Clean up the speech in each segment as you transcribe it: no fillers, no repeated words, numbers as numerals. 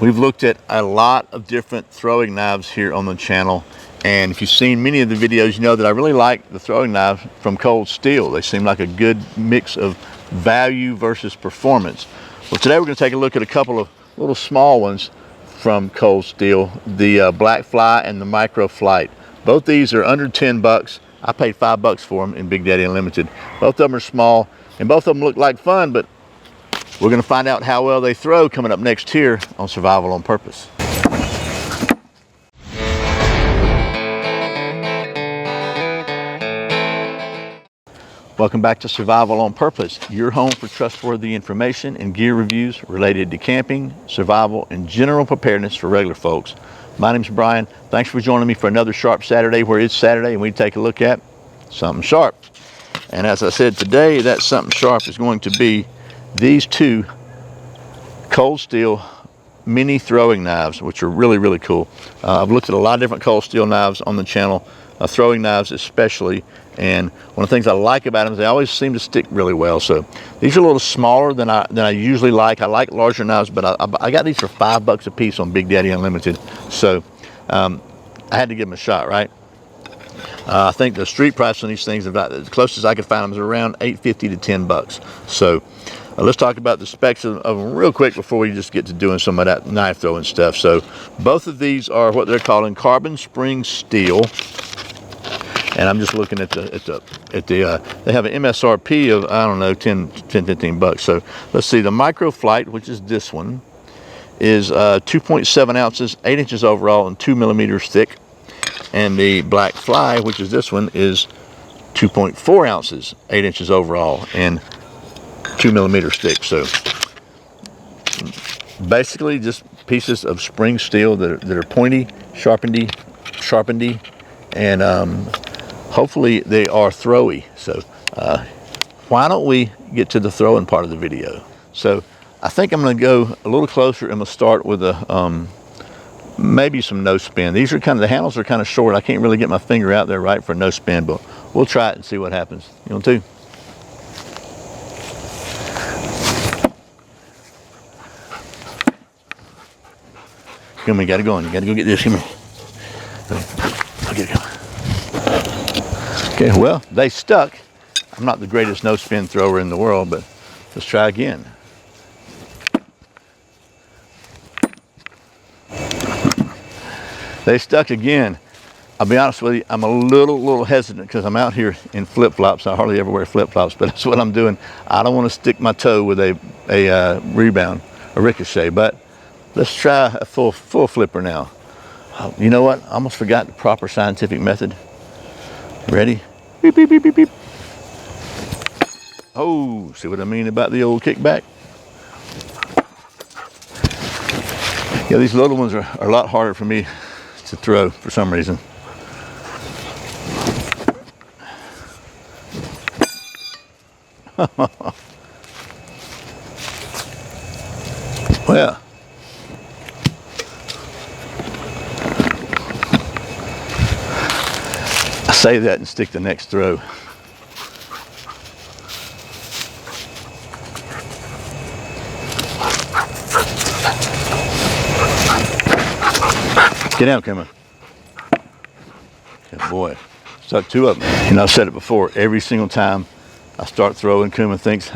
We've looked at a lot of different throwing knives here on the channel, and if you've seen many of the videos, you know that I really like the throwing knives from Cold Steel. They seem like a good mix of value versus performance. Well, today we're going to take a look at a couple of little small ones from Cold Steel, the Black Fly and the Micro Flight. Both these are under 10 bucks. I paid $5 for them in Big Daddy Unlimited. Both of them are small, and both of them look like fun, but we're going to find out how well they throw coming up next here on Survival on Purpose. Welcome back to Survival on Purpose, your home for trustworthy information and gear reviews related to camping, survival, and general preparedness for regular folks. My name's Brian. Thanks for joining me for another Sharp Saturday, where it's Saturday and we take a look at something sharp. And as I said, today that something sharp is going to be these two Cold Steel mini throwing knives, which are really, really cool. I've looked at a lot of different Cold Steel knives on the channel, throwing knives especially, and one of the things I like about them is they always seem to stick really well. So these are a little smaller than I usually like. I like larger knives, but I got these for $5 a piece on Big Daddy Unlimited. So I had to give them a shot, right? I think the street price on these things, about the closest I could find them, is around $8.50 to $10. So let's talk about the specs of them real quick before we just get to doing some of that knife throwing stuff. So both of these are what they're calling carbon spring steel, and I'm just looking at they have an MSRP of, I don't know, 15 bucks. So let's see, the Micro Flight, which is this one, is 2.7 ounces, 8 inches overall, and 2 millimeters thick. And the Black Fly, which is this one, is 2.4 ounces, 8 inches overall, and 2 millimeters thick. So basically just pieces of spring steel that are pointy, sharpenedy, and hopefully they are throwy. So why don't we get to the throwing part of the video? So I think I'm going to go a little closer, and we'll start with a maybe some no spin. These are the handles are kind of short. I can't really get my finger out there right for no spin, but we'll try it and see what happens. You want to? Come on, you gotta go on. You gotta go get this. Come here. I'll get it going. Okay, well, they stuck. I'm not the greatest no spin thrower in the world, but let's try again. They stuck again. I'll be honest with you, I'm a little hesitant because I'm out here in flip-flops. I hardly ever wear flip-flops, but that's what I'm doing. I don't want to stick my toe with a rebound, a ricochet, but let's try a full flipper now. You know what? I almost forgot the proper scientific method. Ready? Beep, beep, beep, beep, beep. Oh, see what I mean about the old kickback? Yeah, these little ones are a lot harder for me to throw for some reason. Well, I say that and stick the next throw. Get down, come on. Good boy. Stuck two of them. And I've said it before, every single time I start throwing, Kuma thinks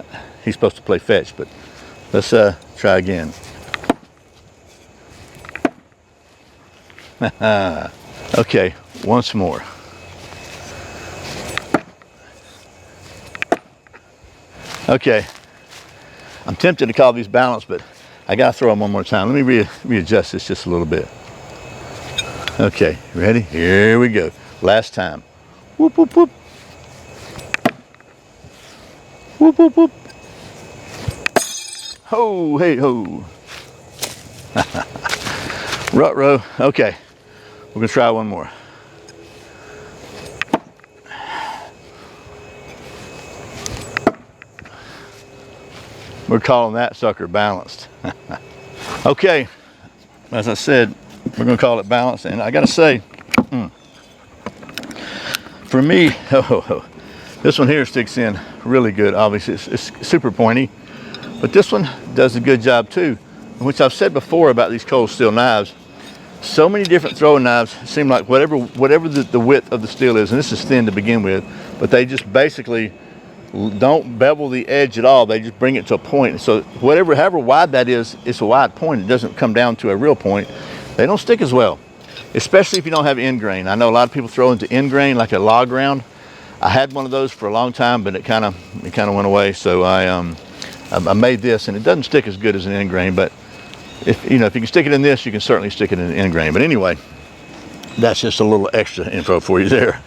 he's supposed to play fetch, but let's try again. Okay, once more. Okay, I'm tempted to call these balanced, but I gotta throw them one more time. Let me readjust this just a little bit. Okay, ready? Here we go. Last time. Whoop, whoop, whoop. Whoop, whoop, whoop. Ho, hey, ho. Rut-row. Okay, we're gonna try one more. We're calling that sucker balanced. Okay, as I said, we're gonna call it balanced, and I gotta say, for me, this one here sticks in really good. Obviously, it's super pointy, but this one does a good job too which I've said before about these cold steel knives, so many different throwing knives seem like whatever the width of the steel is, and this is thin to begin with, but they just basically don't bevel the edge at all. They just bring it to a point. So however wide that is, it's a wide point. It doesn't come down to a real point. They don't stick as well, especially if you don't have end grain. I know a lot of people throw into end grain like a log round. I had one of those for a long time, but it kind of went away. So I made this, and it doesn't stick as good as an end grain, but if you can stick it in this, you can certainly stick it in an end grain. But anyway, that's just a little extra info for you there.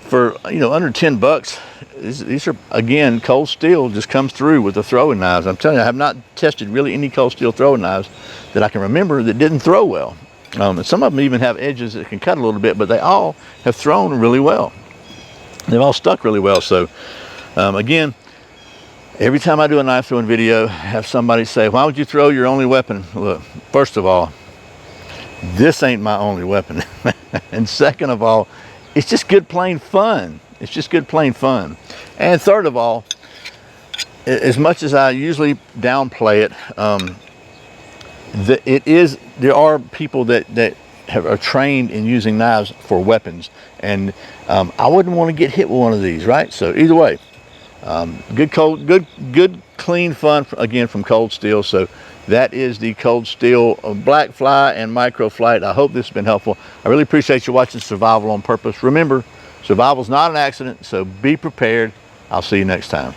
For under 10 bucks, these are, again, cold steel just comes through with the throwing knives. I'm telling you, I have not tested really any cold steel throwing knives that I can remember that didn't throw well. And some of them even have edges that can cut a little bit, but they all have thrown really well. They've all stuck really well. So again, every time I do a knife throwing video, I have somebody say, why would you throw your only weapon? Look, first of all, this ain't my only weapon. And second of all, it's just good plain fun. It's just good plain fun. And third of all, as much as I usually downplay it, there are people that are trained in using knives for weapons, and I wouldn't want to get hit with one of these, right? So either way, good clean fun again from Cold Steel. So that is the Cold Steel Black Fly and Micro Flight. I hope this has been helpful. I really appreciate you watching Survival on Purpose. Remember, survival's not an accident, so be prepared. I'll see you next time.